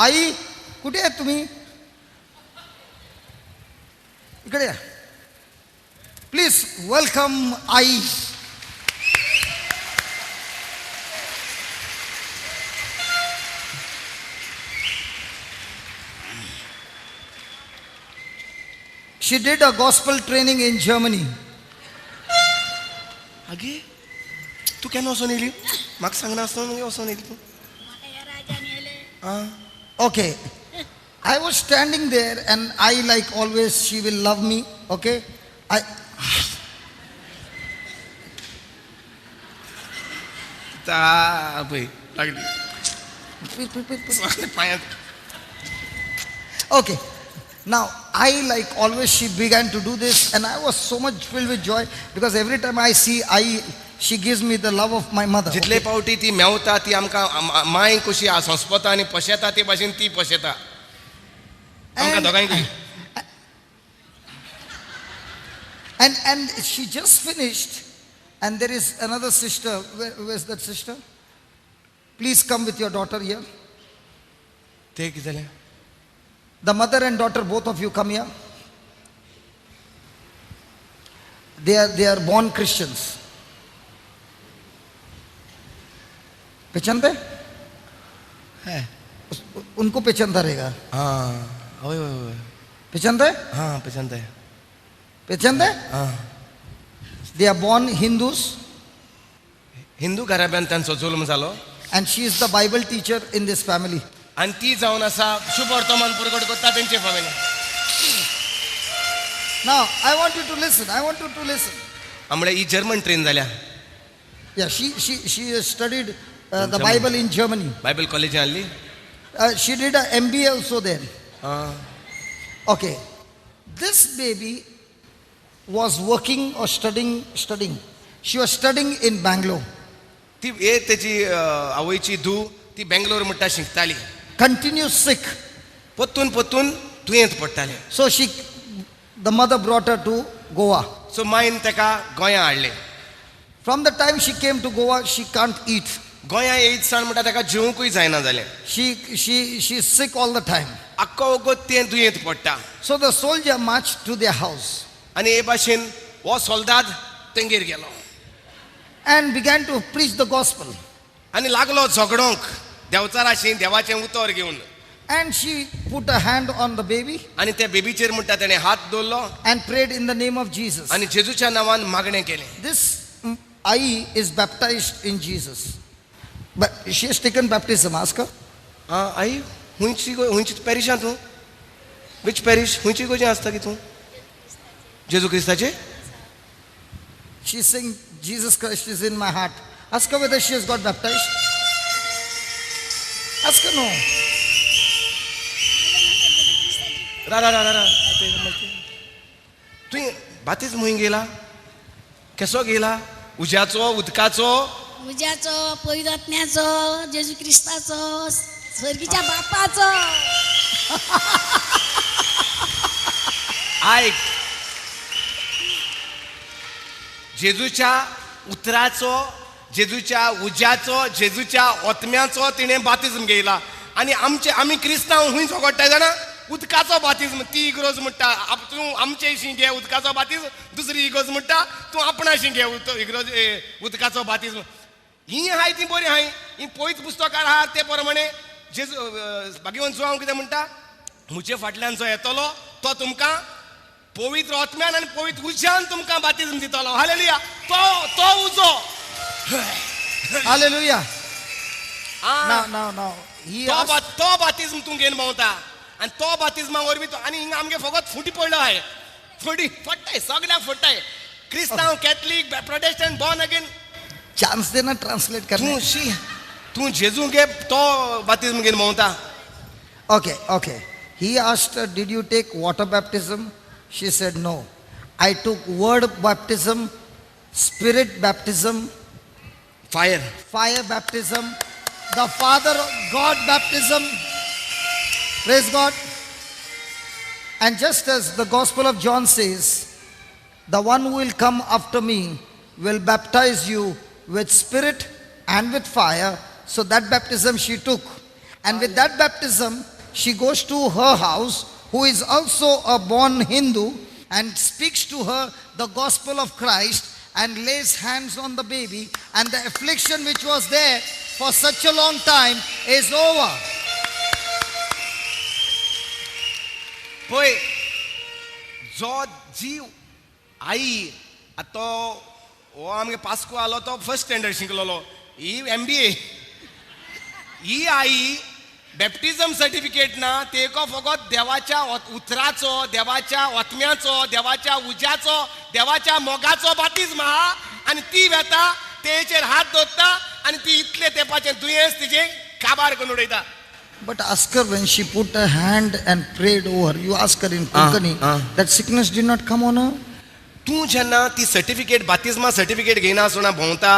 आई कुठे आहे तुम्ही? इकडे या. Please welcome I. She did a gospel training in Germany. आगे तू केन्ना वचून येयली? म्हाका सांगना आसतना मगे वचून येयली तूं? Okay. I was standing there and I, like always, she will love me. Okay. ता पळय लागली पांयांत. Okay. Now, I, like always, she began to do this and I was so much filled with joy because every time I see she gives me the love of my mother. जितले पावटी ती मेवता ती आमकां माय कशी संस्पता आनी पशेता ते भाशेन ती पशेता आमकां दोगांयकूय. And she just finished and there is another sister. Where's that sister? Please come with your daughter here. ते कितें जालें? The mother and daughter, both of you come here. They are born Christians. पहचानते? है उनको पहचानता रहेगा. हाँ ओय ओय ओय पहचानता है? हाँ पहचानता है. पहचानता है? हाँ They are born Hindus Hindu घराब्यान तांचो जल्म जालो and she is the Bible teacher in this family. आनी ती जावन आसा शुभ वर्तमान प्रकट करता तेंचे family. Now, I want you to listen. I want you to listen. आमळे ही जर्मन ट्रेन जाल्या. Yeah, she has studied the Bible in Germany. Bible कॉलेजीन आहली. She did a MBA also there. हाँ Okay. This baby was working or studying. She was studying in Bangalore. ती हे तेची आवयची धू ती बेंगलोर म्हणटा शिकताली. Continuous sick. पोत्तून दुयेंत पडटाले. So the mother brought her to Goa. So मायन तेका गोंया हाडले. From the time she came to Goa, she can't eat. गोंया येयत सावन म्हणटा तेका जेवंकूय जायना जालें. She's sick all the time. आख्खो वगत तें दुयेंत पडटा. So the soldier marched to their house आनी हे भाशेन हो सोल्दाद तेंगेर गेलो and began to preach the gospel. आनी लागलो झगडोंक देवचाराशी देवाचें उतर घेवन. And she put a hand on the baby आनी त्या बेबीचेर म्हणटा तेणें हात दवरलो and prayed in the name of Jesus. आनी जेजूच्या नांवान मागणें केलें. This Ai is baptized in Jesus. But she has taken baptism. Ask her. आं आई हुंयची पॅरिशां तूं? वीच पॅरीश हुंयची गोंयचें आसता की तूं? जेजू क्रिस्ताचें? She's saying Jesus Christ is in my heart. Ask her whether she has got baptized. Ask her no. रा तुवें बातिज खूंय गेला? केसो गेला? उज्याचो उदकाचो? उज्याचो, पवित्रात्म्याचो, जेजू क्रिस्ताचो, स्वर्गीच्या बापाचो. आयक जेजूच्या उतराचो, जेजूच्या उज्याचो, जेजूच्या ओतम्याचो तिणें बातिजम घेयला. आनी आमी क्रिस्तांव खूंय झगडटाय जाणा? उदकाचो बातिजम. ती इग्रोज म्हणटा तूं आमचेशी घे उदकाचो बातिजम. दुसरी इगोज म्हणटा तूं आपणाशी घे इग्रोज उदकाचो बातिजम. ही हाय ती बरी हाय. ही पयत पुस्तकार आहा ते प्रमाणे जेजू भाग्यवंत जोहांव कितें म्हणटा? म्हजे फाटल्यान जो येतलो तो तुमकां पवित्र आत्म्यान आनी पवित्र उज्यान तुमकां बातिजम दितलो. हालेलुया. तो उजो. Hallelujah. Now. तो बातिजम तूं घेवन भोंवता आनी तो बातिजमा वरवीं आनी हिंगा आमगे फकत फुटी पडलो हाय. फुटी फडटाय सगळ्यांक फडटाय. क्रिस्तांव Catholic Protestant born again. Chance देना translate करने. तूं जेजू घे तो बातिजम घेवन भोंवता. Okay. He asked her, did you take water baptism? She said no. I took word baptism, spirit baptism, fire baptism, the Father God baptism. Praise God. And just as the Gospel of John says, the one who will come after me will baptize you with spirit and with fire. So that baptism she took. And with that baptism, she goes to her house, who is also a born Hindu, and speaks to her the gospel of Christ and lays hands on the baby, and the affliction which was there for such a long time is over. पळय जो जी आई आतां हो आमगे POCSO आलो तो first standard शिकलोलो ही MBA ही आई बॅप्टिझम certificate ना ते एक फकत देवाच्या उतराचो, देवाच्या ओतम्याचो, देवाच्या उज्याचो, देवाच्या मोगाचो बातिज्म आहा आनी ती वेता तेचेर हात दवरता आनी ती इतले तेंपाचें दुयेंस तिजे काबार करून उडयता. But ask her when she put her hand and prayed over, you ask her in Konkani, that sickness did not come on her. तूं जेन्ना ती सर्टिफिकेट बातिज्मा सर्टिफिकेट घेयना आसतना भोंवता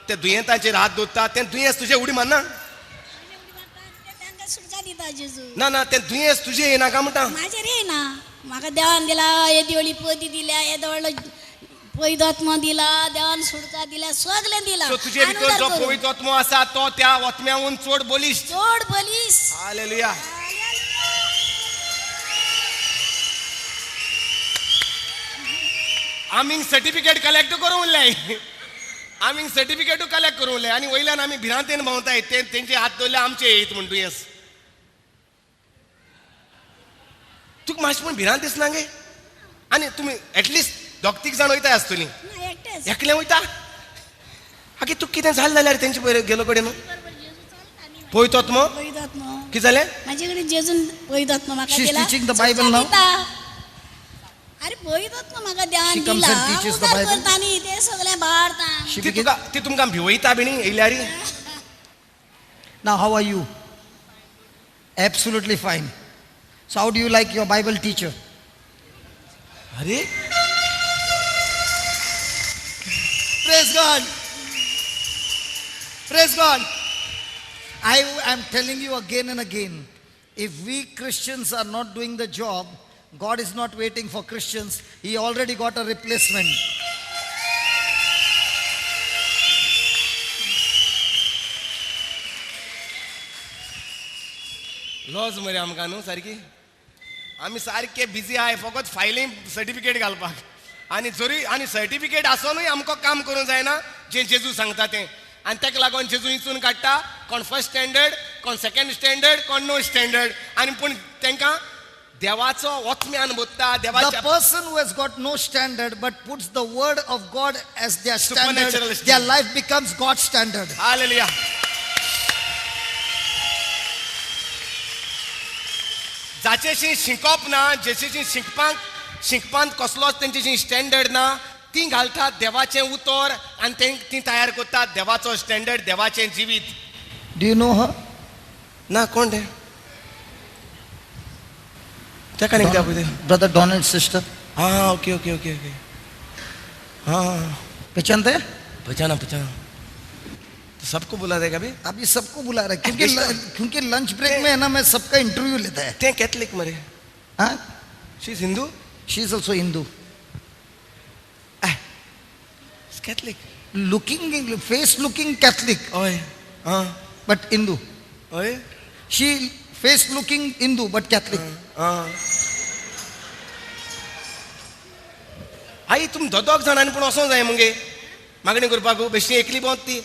त्या दुयेंताचेर हात दवरता तें दुयेंस तुजें उडी मारना? तांकां सुटका दिता जेजू. ना ना तें दुयेंस तुजें येना काय म्हणटा? माझ्यार येना. म्हाका देवान दिला, येदी व्हडली पदी दिल्या, येदो व्हडलो पवित्रात्मा दिला, देवान सुटका दिल्या, सगळें दिला. सो तुजे भितर जो पवित्र आत्मो आसा तो त्या आत्म्याहून चड बलिश्ट. चड बलीस. हालेलुया. आमी सर्टिफिकेट कलेक्ट करूं उरले, आमी सर्टिफिकेटू कलेक्ट करूं उरले आनी वयल्यान आमी भिरांतेन भोंवताय तेंचे हात दवरले आमचे येत म्हण दुयेंस. तुका मातशें पूण भिरांत दिसना गे? आनी तुमी एटलिस्ट दोग तीग जाण वयताय आसतली, ना एकटेच. एकले वयता? आगे तुका कितें जालें जाल्यार तेंचे पयर गेलो कडेन पळयतो मग पवित्रात्मा. कितें जालें? माझे कडेन जेजून पवित्रात्मा म्हाका She is दिला. teaching the Bible now. अरे पवित्रात्मा म्हाका देवान She comes दिला. and teaches the उदार Bible. करता न्ही ते सगळें बाळता. She ती begins, तुका ती तुमकां भिवयता बिणी येयल्यार? now how are you? Absolutely fine. So how do you like your Bible teacher? अरे Praise God. Praise God. I am telling you again and again, if we Christians are not doing the job, God is not waiting for Christians. He already got a replacement. लॉज मरे आमकां न्हू सारकी. आमी सारके busy आहाय फकत फायलीं certificate घालपाक आनी जरी आनी सर्टिफिकेट आसोनूय आमकां काम करूंक जायना जें जेजू सांगता तें. आनी ताका लागून जेजू हिचून काडटा कोण फर्स्ट स्टँडर्ड, कोण सेकंड स्टँडर्ड, कोण नो स्टँडर्ड. आनी पूण तांकां देवाचो ओतम्यान बोत्ता. The देवाच्या person who has got no standard but puts the word of God as their standard, Supernatural their standard. life becomes God's standard. Hallelujah. जाचेशी शिकप ना, जेचेशी शिकपांत कसलोच तेंचेशी स्टँडर्ड ना, ती घालतात देवाचें उतर आनी ती तयार करतात देवाचो स्टँडर्ड, देवाचें जिवीत. Do you know her? ना कोण ते? तेका न्ही कित्याक पळय? Brother Donald's sister. हाँ ओके ओके ओके ओके. हाँ पहचानते हैं? पहचाना. तो सबको बुला देगा भी? अभी सबको बुला रहा है क्योंकि लंच ब्रेक में है ना, मैं सबका इंटरव्यू लेता है. ते कैथलिक मरे. हाँ? She is Hindu? She is also Hindu. Catholic. Face looking Catholic, ओय. हाँ but Hindu. ओय. She face looking Hindu but Catholic. आई तुम दोग जाणांनी पूण वचोंक जाय मुगे मागणी करपाक. बेश्टी एकली भोंवत ती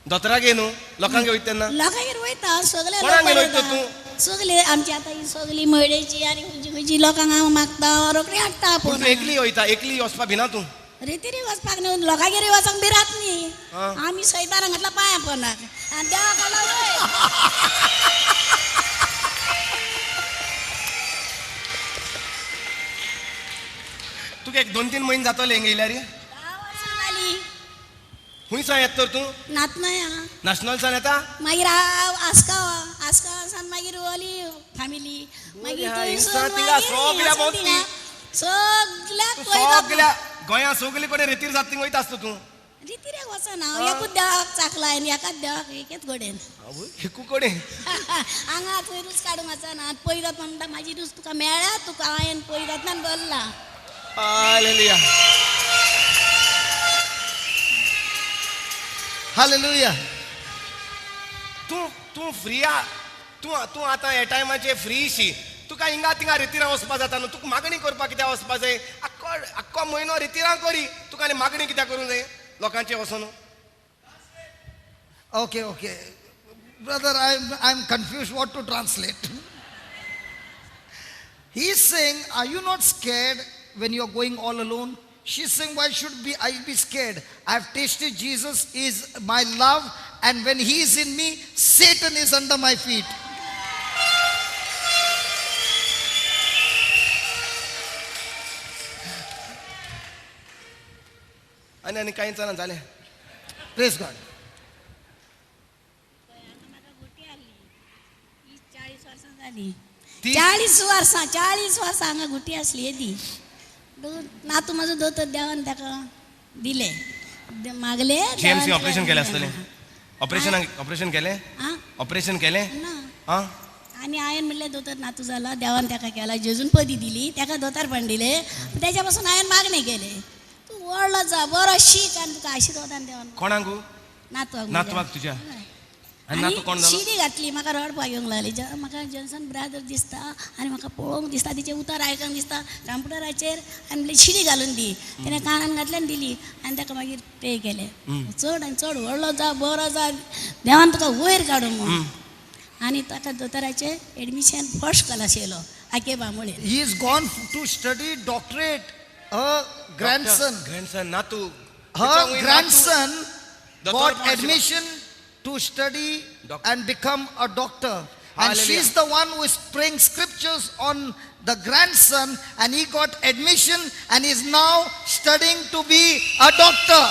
दोतोराक घे न्हू, लोकांक वयता तेन्ना. लोकांगेर वयता सगळे कोणाक लोक वयता वयता. तूं? सगळे आमची आतां ही सगळी मळेची आनी खंयची लोकांक हांव मागता रोखडी हाडटा. पूण तूं एकली वयता, एकली वचपाक भिना तूं? रितीरी वचपाक न्हू, लोकांगेर वचोंक भिरात न्ही. आं. आमी सैतानाक घातला पांयां पडनाक आनी देवा कडला वय. तुका एक 2-3 म्हयने जातले हिंगा येयल्यार? 10 वर्सां जाली. खुंयसान येता तर तूं? नातनया. नॅशनलसान येता? मागीर हांव आसगांवासान मागीर ओली फॅमिली मागीर ह्या थंयसून हिंगसान मागीर थिंगा सगल्या हिंगासून भोंवती. थिंगा सगल्याक तूं पळयता. सगल्या गोंया सगले कडेन रितीर जाता थिंगा वयता आसता तूं? रितीरेक वचना हांव. एकूच देवाक चाकला आनी एकाच देवाक एकेच घोडेन. हिकू कडेन. हांगा थंय रूच काडूंक वचना. पयरत म्हणटा म्हाजी रूच तुका मेळ्ळ्या, तुका हांवें पयरतल्यान भरला. हालेलुया. Hallelujah. तूं फ्री तूं तूं आतां हे टायमाचेर फ्री शी तुका हिंगा थिंगा रितीरां वचपा जाता न्हू तुका मागणी करपाक कित्याक वचपा जाय आख्खो म्हयनो रितीरां करी तुका आनी मागणी कित्याक करूंक जाय लोकांचे वचून Okay, okay. Brother, I'm confused what to translate. He's saying, are you not scared when you're going all alone? She's saying, why should I be scared? I've tasted Jesus is my love, and when he is in me, Satan is under my feet. आणि काही जणां झाले Praise God. 40 वर्सां हांगा गुटी आसली येदी नातू म्हाजो दोतोर देवान ताका दिले मागले जीएमसी ऑपरेशन केले आसतले ऑपरेशन केले ऑपरेशन केले ना हां आनी हांवें म्हणलें दोतोर नातू जाला देवान ताका केला जेजून पदी दिली ताका दोतोरपण दिले तेच्या पासून हांवें मागणी केले तूं व्हडलो जा बरो शीक आनी तुका आशिर्वादान देवान कोणाक नातवाक तुज्या आनी नातू कोण जालो शिडी घातली म्हाका रडपाक येवंक लागली म्हाका जॉन्सन ब्रादर दिसता आनी म्हाका पळोवंक दिसता तिचे उतार आयकूंक दिसता कंप्युटराचेर आनी म्हणलें शिडी घालून दी तेणें कानान घातली आनी दिली आनी ताका मागीर पे केले चड आनी चड व्हडलो जा बरो जा देवान तुका वयर काडूं म्हूण आनी ताका दोतोराचें एडमिशन फर्स्ट क्लास येयलो आके Bambolim He is gone to study doctorate. Her grandson नातू Her grandson got Doctor admission to study and become a doctor. And Hallelujah. she's the one who is praying scriptures on the grandson, and he got admission and is now studying to be a doctor.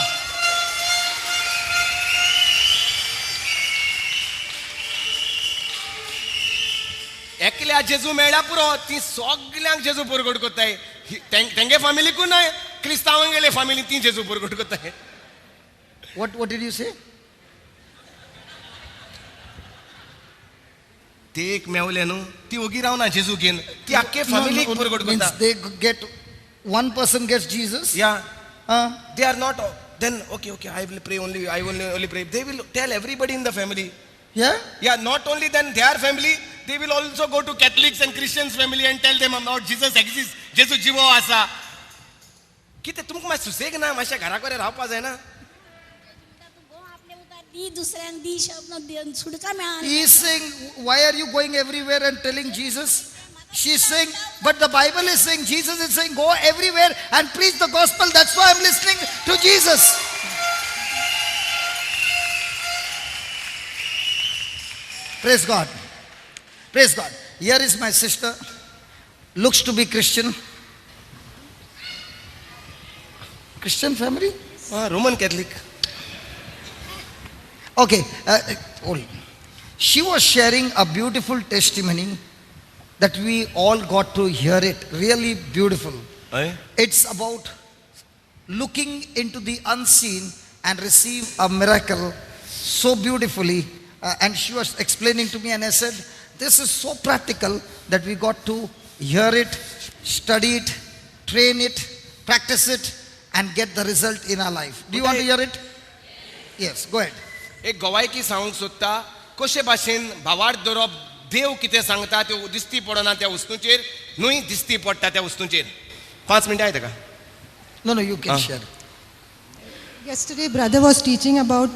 एकल्या जेजू मेळ्ळ्या पुरो ती सगल्यांक जेजू परगट कोत्ताय तेंगे फॅमिलीकूय न्हय क्रिस्तांवां गेले फॅमिली ती जेजू परगट कोत्ताय What did you say? ते एक मेवले न्हू ती ओगी रावना जेजू घेन ती आख्खे फॅमिलीक परगट Means कोत्ता they get, one person gets Jesus. या Uh, they are not then okay I will pray only pray they will tell everybody in the family yeah? not only then their family they will also go to Catholics and Christians family and tell them about Jesus exists जेजू जिवो आसा कितें तुमकां मातशें सुसेग ना मातशें घरा कडेन रावपा जायना दी दुसऱ्यांक दी शब्द सुडका मेळा He is saying, why are you going everywhere and telling Jesus? She's saying, but the Bible is saying, Jesus is saying, go everywhere and preach the gospel. That's why I'm listening to Jesus. Praise God. Praise God. Here is my sister. Looks to be Christian. Christian family? Roman Catholic. Okay. Hold. She was sharing a beautiful testimony that we all got to hear it. Really beautiful. It's about looking into the unseen and receive a miracle so beautifully. And she was explaining to me, and I said, this is so practical that we got to hear it, study it, train it, practice it, and get the result in our life. Do you want to hear it? Yes, go ahead. एक गवायकी सांगूंक सोदता कशे भाशेन भावार्थ धरप देव कितें सांगता त्यो दिसती पडना त्या वस्तूंचेर न्हूय दिसती पडटा त्या वस्तूंचेर 5 मिनटां आयता का No, you can share. Yesterday, brother was teaching about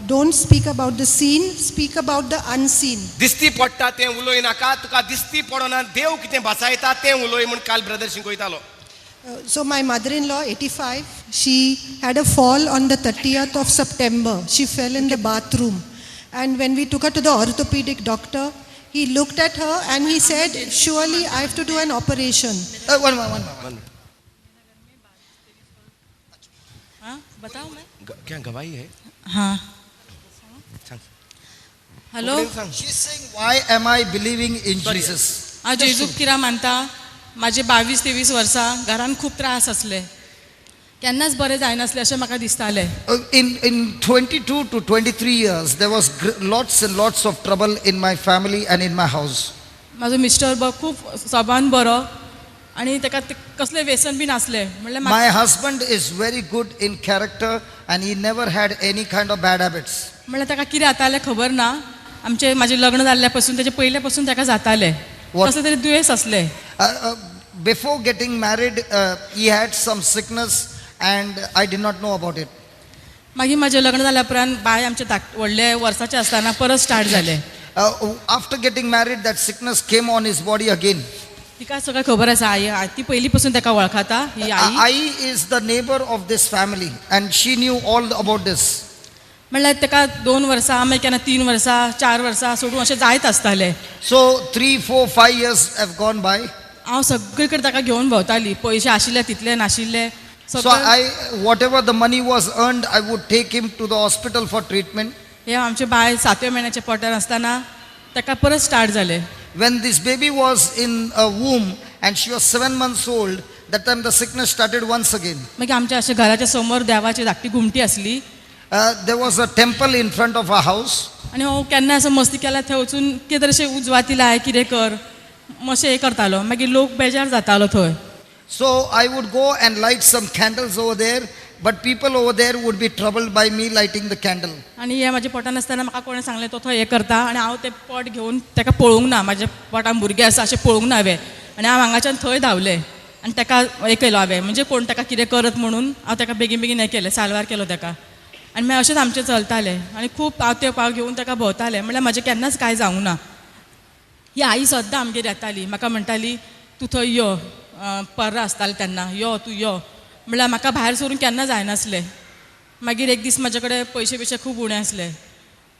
don't speak about the seen, speak about the unseen. दिसती पडटा तें उलोय नाका तुका दिसती पडना देव कितें भासायता तें उलोय म्हूण काल brother शिकयतालो So my mother-in-law, 85, she had a fall on the 30th of September. She fell in the bathroom. And when we took her to the orthopedic doctor, he looked at her and he said, surely I have to do an operation. One more. बताऊं मैं क्या गवाही है हाँ hello She's saying, why am I believing in Jesus? हांव जेजूक किरा मानता माझे 22-23 वर्सां घरान खूब त्रास असले केन्नाच बरें जायनासलें अशें म्हाका दिसतालें In 22 to 23 years, there was lots and lots of trouble in my family and in my house. म्हाजो मिस्टर खूब स्वभावान बरो आनी ताका कसलें व्यसन बी नासलें म्हणल्यार My husband is very good in character and he never had any kind of bad habits. म्हणल्यार ताका कितें जातालें खबर ना माझे लग्न जाल्ल्यापासून त्याचे पहिल्यापासून ताका जाताले What? कसले तरी दुयेंस असले. Before getting married, he had some sickness and I did not know about it. मागीर माझे लग्न जाल्या उपरांत बाय आमचे व्हडले वर्साचे असताना परत स्टार्ट जाले. After getting married, that sickness came on his body again. तिका सगळं खबर आसा. आई ती पहिली पासून ताका वळखता ही आई. I is the neighbor of this family and she knew all about this. म्हणल्यार ताका 2 वर्सां मागीर केन्ना 3 वर्सां 4 वर्सां सोडून अशें जायत आसतालें. So 3, 4, 5 years have gone by. हांव सगळे कडेन ताका घेवन भोंवताली. पयशे आशिल्ले तितले नाशिल्ले So सगळें. whatever the money was earned, I would take him to the hospital for treatment. हे आमचे बाय 7व्या म्हयन्याच्या पोटार आसतना ताका परत स्टार्ट जाले. When this baby was in a womb and she was 7 months old, that time the sickness started once again. मागीर आमच्या अशें घराच्या समोर देवाची धाकटी घुमटी आसली There was a temple in front of our house. आनी हांव केन्ना असं मस्ती केल्या थंय वचून कितें तरी अशें उजवाती लाय कितें कर मातशें हें करतालो. मागीर लोक बेजार जातालो थंय. So I would go and light some candles over there, but people over there would be troubled by me lighting the candle. आनी हे म्हाज्या पोटान आसतना म्हाका कोणें सांगलें तो थंय हें करता आनी हांव तें पोट घेवन ताका पळोवंक ना. म्हाज्या पोटान भुरगें आसा अशें पळोवंक ना हांवें. आनी हांव हांगाच्यान थंय धांवलें आनी ताका हें केलो हांवें म्हणजे कोण ताका कितें करत म्हणून हांव ताका बेगीन बेगीन हें केलें साल्वार केलो ताका. आनी मागीर अशेंच आमचें चलतालें आनी खूब पाव ते पाव घेवन ताका भोंवतालें. म्हणल्यार म्हाजें केन्नाच कांय जावंक ना. ही आई सद्दां आमगेर येताली म्हाका म्हणटाली तूं थंय यो. पर्रा आसतालें तेन्ना यो तूं यो. म्हणल्यार म्हाका भायर सरून केन्ना जायनासलें. मागीर एक दीस म्हाजे कडेन पयशे बिशे खूब उणे आसले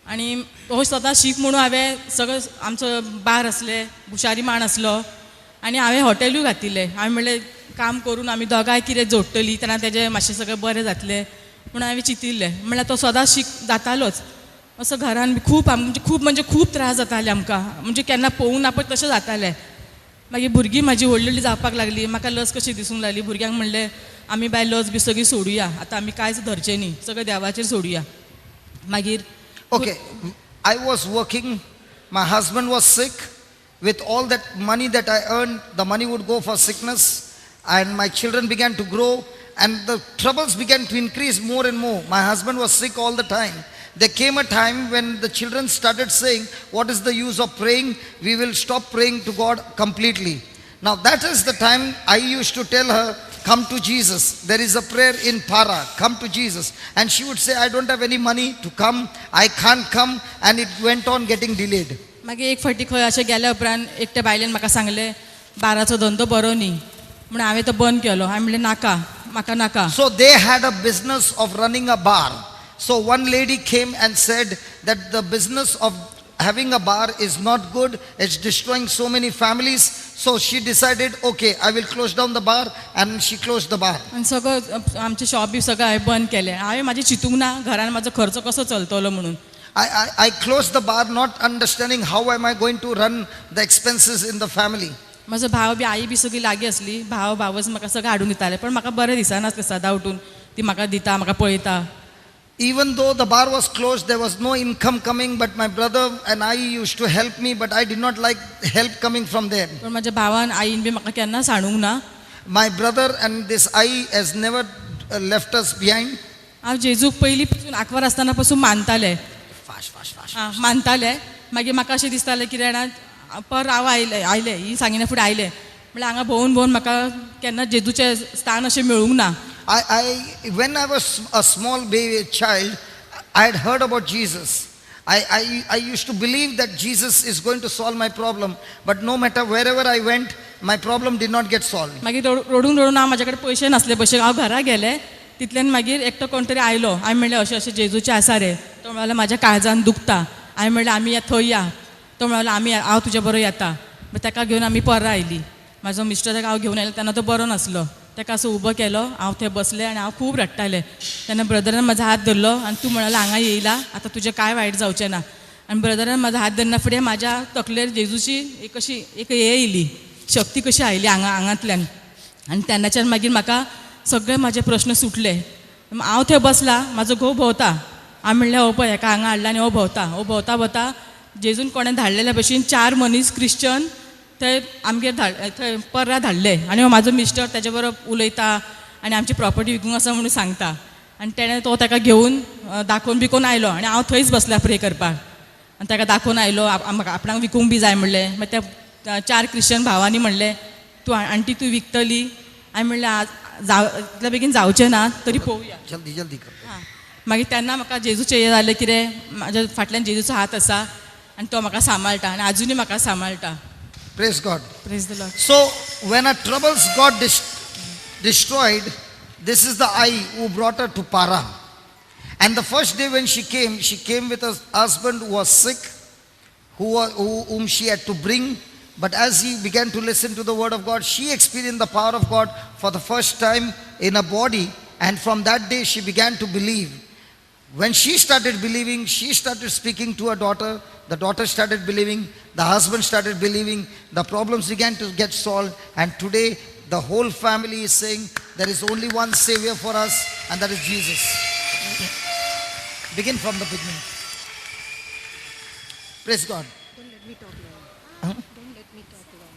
आनी हो स्वता शीक म्हणून हांवें सगळें आमचो बार असले भुशारी माण आसलो आनी हांवें हॉटेलूय घातिल्लें. हांवें म्हणलें काम करून आमी दोगांय कितें जोडटलीं तेन्ना तेजें मातशें सगळें बरें जातलें म्हणून हांवें चिंतिल्लें. म्हणल्यार तो सदां शीक जातालोच. असो घरान खूब म्हणजे खूब त्रास जाताले आमकां. म्हणजे केन्ना पळोवंक ना पळय तशें जातालें. मागीर भुरगीं म्हाजी व्हडली व्हडली जावपाक लागली. म्हाका लस कशी दिसूंक लागली. भुरग्यांक म्हणलें आमी बाय लस बी सगळी सोडुया आतां आमी कांयच धरचें न्ही सगळें देवाचेर सोडुया. मागीर Okay, I was working, my husband was sick. With all that money that I earned, the money would go for sickness, and my children began to grow, and the troubles began to increase more and more. My husband was sick all the time. There came a time when the children started saying, what is the use of praying? We will stop praying to God completely. Now that is the time I used to tell her, come to Jesus. There is a prayer in Para, come to Jesus. And she would say, I don't have any money to come, I can't come, and it went on getting delayed. मागीर एक फावटी खंय अशें गेल्या उपरांत एकट्या बायलेन म्हाका सांगलें बाराचो धंदो बरो न्ही म्हणून हांवें तो बंद केलो. हांवें म्हणलें नाका म्हाका नाका. So they had a business of running a bar. So one lady came and said that the business of having a bar is not good, it's destroying so many families. So she decided, okay, I will close down the bar, and she closed the bar. आनी सगळं आमचें shop बी सगळें हांवें बंद केलें. हांवें म्हाजें चिंतूंक ना घरान म्हाजो खर्च कसो चलतलो म्हणून. I closed the bar not understanding how am I going to run the expenses in the family. म्हजो भाव बी आई बी सगळी लागीं आसली. भावच म्हाका सगळें हाडून दिताले पण म्हाका बरें दिसनासलें सदां उठून ती म्हाका दिता म्हाका पळयता. Even though the bar was closed, there was no income coming, but my brother and I used to help me, but I did not like help coming from them. पण म्हाज्या भावान आईन बी म्हाका केन्ना सांडूंक ना. My brother and this I has never left us behind. हांव जेजूक पयलीं पासून 11 आसतना पासून मानतालें. मानतालें. मागीर म्हाका अशें दिसतालें कितें जाणा पर हांव आयलें ही सांगिना फुडें आयलें म्हणल्यार हांगा भोंवून भोंवून म्हाका केन्ना जेजूचें स्थान अशें मेळूंक ना. When I was a small baby child, I had heard about Jesus. I used to believe that Jesus is going to solve my problem, but no matter wherever I went, my problem did not get solved. मागीर रडून रडून हांव म्हाजे कडेन पयशे नासले भशेन हांव घरा गेलें. तितल्यान मागीर एकटो कोण तरी आयलो. हांवें म्हणलें अशें अशें जेजूचें आसा रे. तो म्हणलो म्हाज्या काळजान दुखता. हांवें म्हणलें आमी थंय या. तो म्हणलो हांव तुजे बरो येता. ताका घेवन आमी पर्रा आयलीं. म्हाजो मिस्टर ताका हांव घेवन आयलो तेन्ना तो बरो नासलो. ताका असो उबो केलो. हांव थंय बसलें आनी हांव खूब रडटालें. तेन्ना ब्रदरान म्हाजो हात धरलो आनी तूं म्हणलो हांगा येयला आतां तुजें कांय वायट जावचें ना. आनी ब्रदरान म्हाजो हात धरना फुडें म्हाज्या तकलेर जेजूची एक अशी एक हे येयली शक्ती कशी आयली हांगांतल्यान. आनी तेन्नाच्यान मागीर म्हाका सगळे म्हाजे प्रश्न सुटले. हांव थंय बसला म्हाजो घोव भोंवता. हांवें म्हणलें हो पळय हेका हांगा हाडला आनी हो भोंवता भोंवता जेजून कोणें धाडलेल्या भशेन 4 मनीस क्रिश्चन थंय आमगेर थंय पर्रा धाडले. आनी म्हाजो मिस्टर तेजे बरोबर उलयता आनी आमची प्रॉपर्टी विकूंक आसा म्हणून सांगता. आनी तेणें तो ताका घेवन दाखोवन बिकोवन आयलो आनी हांव थंयच बसलें प्रे करपाक. आनी ताका दाखोवन आयलो आपणाक विकूंक बी जाय म्हणलें. मागीर त्या 4 क्रिश्चन भावांनी म्हणलें तूं आंटी तूं विकतली. हांवें म्हणलें आज इतल्या बेगीन जावचें ना तरी पळोवया. जल्दी जल्दी कर. मागीर तेन्ना म्हाका जेजूचें हें जालें कितें म्हाज्या फाटल्यान जेजूचो हात आसा आनी तो म्हाका सांबाळटा आनी आजुनूय म्हाका सांबाळटा. Praise God. Praise the Lord. So when her troubles got destroyed, this is the eye who brought her to Paran. And the first day when she came with her husband who was sick, whom she had to bring. But as he began to listen to the word of God, she experienced the power of God for the first time in her body. And from that day she began to believe. When she started believing, she started speaking to her daughter. The daughter started believing. The husband started believing. The problems began to get solved. And today, the whole family is saying, there is only one Savior for us, and that is Jesus. Begin from the beginning. Praise God. Don't let me talk long. Don't let me talk long.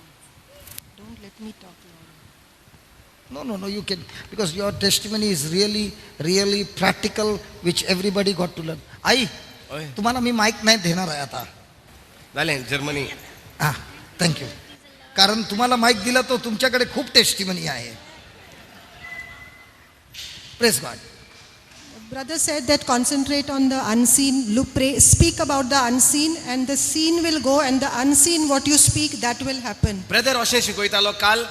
Don't let me talk long. No, you can. Because your testimony is really, really practical, which everybody got to learn. आई, होय. तुम्हाला मी mic नाही देणार आहे आता. जालें Germany. Thank you. कारण तुम्हाला mic दिला तो तुमच्याकडे खूप टेस्टिमनी आहे. Praise God. Brother said that concentrate on the unseen, look, pray, speak about the unseen, and the seen will go, and the unseen, what you speak, that will happen. Brother अशें शिकयतालो काल,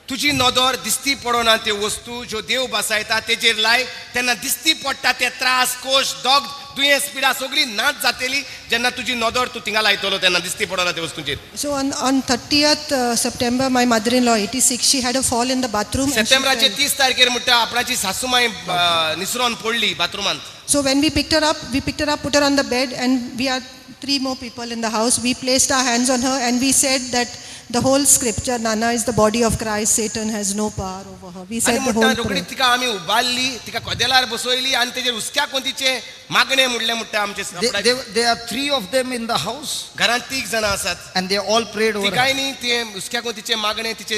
तुजी नदर दिसती पडोना त्यो वस्तू ज्यो देव बसायता तेजेर लाय, तेन्ना दिसती पडटा ते त्रास, कोश, दोग, दुयेंस, पिडा सगळी नाच जातली जेन्ना तुजी नदर तूं थिंगा लायतलो तेन्ना दिसती पडोना त्या वस्तूंचेर. So on 30th September, my mother-in-law, 86, she had a fall in the bathroom. and she सप्टेंबराचे fell. 30 तारखेर म्हणटा आपणाची सासूमाय निसरोन पडली बाथरुमांत. So when we picked her up, put her on the bed, and we are 3 more people in the house. We placed our hands on her and we said that the whole scripture, Nana is the body of Christ, Satan has no power over her. We said आनी the म्हणटा whole रोखडी prayer. तिका आमी उबारली, तिका कदेलार बसयली आनी तेजेर उस्क्या कोंतीचे मागणे म्हणले म्हणटा आमचे There are 3 of them in the house, घरांत 3 जाणां आसात. and they all prayed over ती her. काय न्ही ते उस्क्या कोंतीचे मागणे तिचे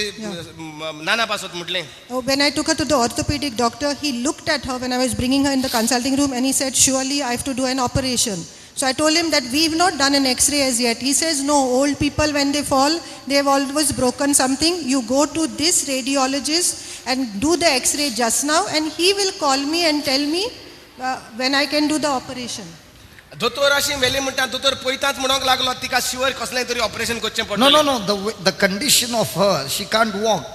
नाना पासत म्हटले. Oh, when I took her to the orthopedic doctor, he looked at her when I was bringing her in the consulting room and he said, surely I have to do an operation. So I told him that we've not done an x-ray as yet. He says, no, old people when they fall, they have always broken something. You go to this radiologist and do the x-ray just now, and he will call me and tell me when I can do the operation. दोतोर अशी मेली म्हणटा दोतोर पळयताच म्हणूंक लागलो तिका शिवर कसलें तरी ऑपरेशन करचें No, पडलें. the condition of her, she can't walk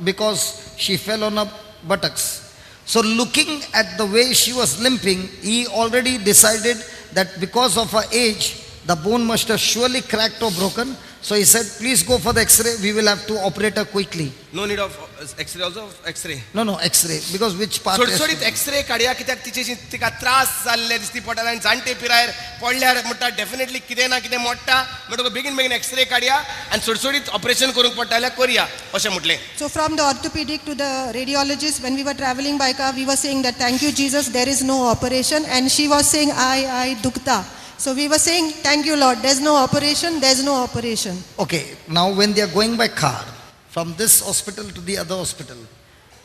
because she fell on her buttocks. So looking at the way she was limping, he already decided that because of her age, the bone must have surely cracked or broken. So he said, please go for the x-ray, we will have to operate her quickly. No need of x-ray also x-ray. No, x-ray, because which part? सोडसोडीत x-ray काडया कित्याक तिचे तिका त्रास जाल्ले दिसती पडटा आनी जाणटे पिरायेर पडल्यार म्हणटा डेफिनेटली कितें ना कितें मोडटा म्हणटकूच बेगीन एक्सरे काडया आनी सोडसोडीत ऑपरेशन करूंक पडटा जाल्यार करया अशें म्हटलें. So from the orthopedic to the radiologist, when we were traveling by car, we were saying that thank you Jesus, there is no operation, and she was saying I dukta. So we were saying thank you Lord, there's no operation, there's no operation. Okay, now when they are going by car from this hospital to the other hospital,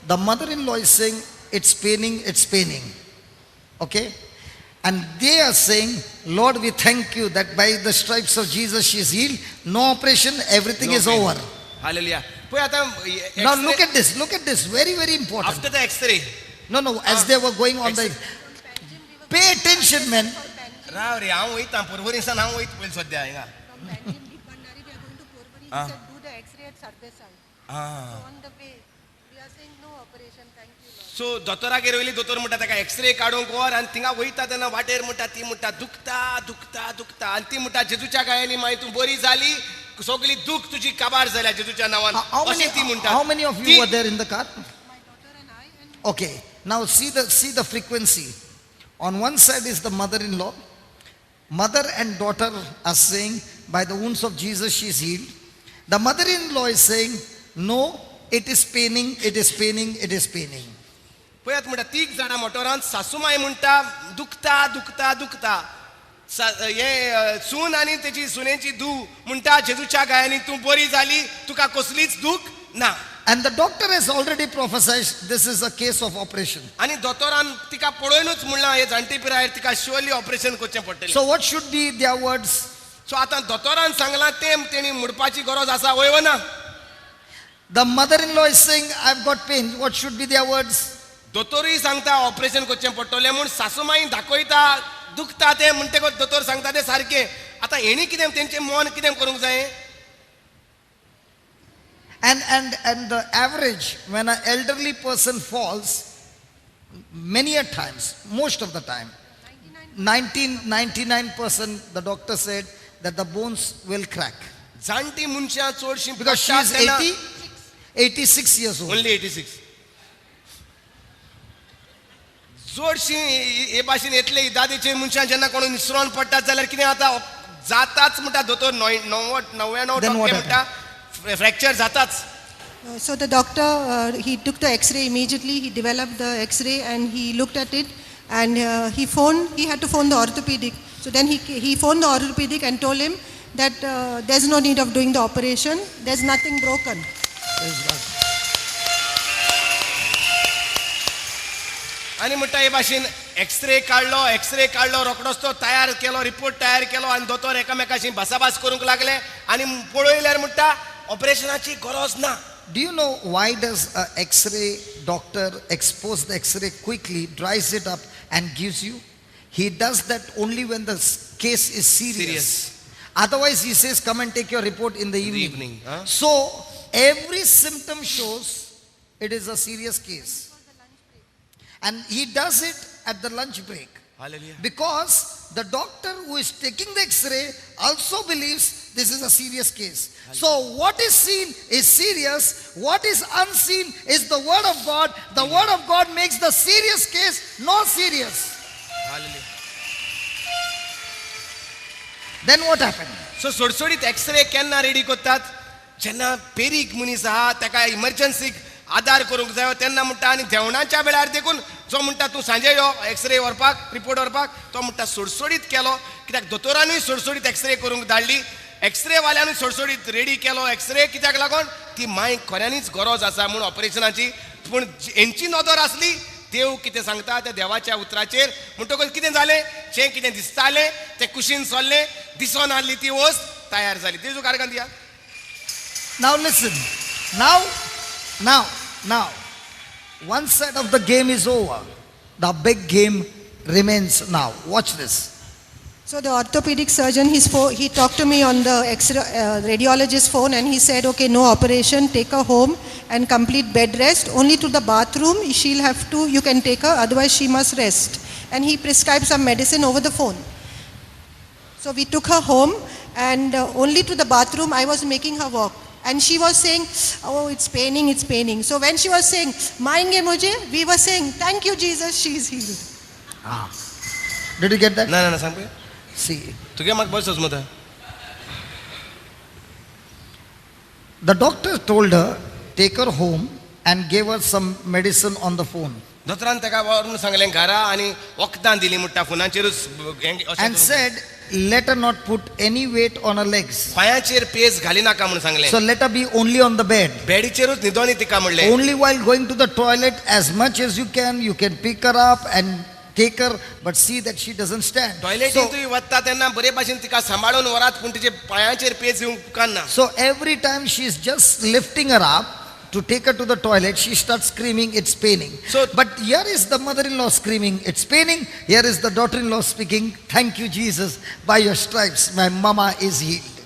the mother-in-law is saying it's paining. Okay, and they are saying, Lord, we thank you that by the stripes of Jesus she is healed. No operation, everything is over. Hallelujah. पळय आतां Now look at this, very, very important. After the X-ray No, as they were going on the, pay attention, man. राव रे हांव वयतां परवरीसान हांव वयता पयलीं सद्या हिंगा. Do the x-ray at Sardesai. On the way, we are saying no operation, thank you Lord. So दोतोरागेर वयली दोतोर म्हणटा ताका एक्सरे काडूंक व्हर आनी थिंगा वयता तेन्ना वाटेर म्हणटा ती म्हणटा दुखता आनी ती म्हणटा जेजूच्या गायांनी मागीर तूं बरी जाली सगळी दूख तुजी काबार जाल्या जेजूच्या नांवान अशें ती म्हणटा. How many of you were there in the car? Okay, now see the frequency. On one side is the mother-in-law. Mother and daughter are saying, by the wounds of Jesus she is healed. The mother-in-law is saying, no, it is paining. पळयात म्हणटा 3 जाणां मोटरान सासूमाय म्हणटा दुखता हे सून आनी तेजी सुनेची धूव म्हणटा जेजूच्या गायांनी तूं बरी जाली तुका कसलीच दूख ना. And the doctor has already prophesied this is a case of operation. आणि दोतोरान तिका पळोवनूच म्हणला हे जाणटी पिरायेर तिका शुअरली ऑपरेशन करचें पडटलें. So what should be their words? So आतां दोतोरान सांगलां तें तेणी म्हणपाची गरज आसा वय ना. The mother-in-law is saying, I've got pain. What should be their words? दोतोरूय सांगता ऑपरेशन करचें पडटलें म्हूण सासूमाई दाखयता दुखता तें म्हणटकच दोतोर सांगता तें सारकें. आतां हेणी कितें तेंचें मन कितें करूंक जाय? And the average, when an elderly person falls, many a times, most of the time, 99% the doctor said that the bones will crack. जाणटी मनशां चडशीं Because she is 86 years old. Only 86. चडशीं हे भाशेन येतले दादेचे मनशां जेन्ना कोण निसरोन पडटात जाल्यार कितें जाता जाताच म्हणटा दोतोर 99% म्हणटा फ्रॅक्चर जाताच. So the doctor, he took the X-ray immediately. He developed the X-ray and he looked at it, and he had to phone the orthopedic. So then he phoned the orthopedic and told him that there's no need of doing the operation. There's nothing broken. Praise God. आणि म्हणटा हे भाशेन x ray काडलो रोखडोच तो तयार केलो, report तयार केलो आणि दोतोर एकामेकाशी भासाभास करूंक लागले आणि पळयल्यार म्हणटा ऑपरेशनाची गरज ना. Do you know why does a X-ray doctor expose the X-ray quickly, dries it up and gives you? He does that only when the case is serious. Otherwise he says come and take your report in the evening. So every symptom shows it is a serious case. And he does it at the lunch break. Hallelujah. Because the doctor who is taking the X-ray also believes this is a serious case. So what is seen is serious. What is unseen is the word of God. The word of God makes the serious case not serious. Hallelujah. Then what happened? So सोडसोडीत x-ray केन्ना ready करतात जेन्ना पेरीक मनीस आहा ताका इमर्जन्सीक आदार करूंक जायो तेन्ना म्हणटा आनी जेवणाच्या वेळार देखून जो म्हणटा तूं सांजे यो एक्सरे व्हरपाक रिपोर्ट व्हरपाक तो म्हणटा सोडसोडीत केलो कित्याक दोतोरानूय सोडसोडीत एक्सरे करूंक धाडली एक्सरे वाल्यांनी सोडसोडीत रेडी केलो एक्सरे कित्याक लागून ती मांय खऱ्यांनीच गरज आसा म्हूण ऑपरेशनाची पूण हेंची नदर आसली देव कितें सांगता त्या देवाच्या उतराचेर म्हणटकच कितें जालें जें कितें दिसतालें तें कुशीन सोल्लें दिसोन आसली ती वस्त तयार जाली तेजो कारखान दिया. Now listen. Now. One side of the game is over. The big game remains now. Watch this. So the orthopedic surgeon, he talked to me on the radiologist phone, and he said, okay, no operation, take her home and complete bed rest. Only to the bathroom you can take her, otherwise she must rest. And he prescribed some medicine over the phone. So we took her home, and only to the bathroom I was making her walk. And she was saying, oh, it's paining. So when she was saying, Maenge mujhe, we were saying, thank you Jesus, she is healed. Did you get that? ना सांग पळय See. तुगे म्हाका बस समजता. The doctor told her, take her home and gave her some medicine on the phone. दोतोरान ताका व्हरून सांगलें घरा आनी वखदां दिलीं म्हणटा फोनाचेरूच And said, let her not put any weight on her legs. पांयाचेर पेस घाली नाका म्हणून सांगलें. So let her be only on the bed. बेडीचेरूच न्हिदोनी तिका म्हणलें. Only while going to the toilet, as much as you can pick her up and take her, but see that she doesn't stand. टॉयलेटीन तुवें वता तेन्ना बरे भाशेन तिका सांबाळून व्हरात पूण तिचे पांयाचेर पेज घेवंक उपकारना. So every time she is just lifting her up to take her to the toilet, she starts screaming, it's paining. But here is the mother-in-law screaming, it's paining. Here is the daughter-in-law speaking, thank you Jesus, by your stripes my mama is healed.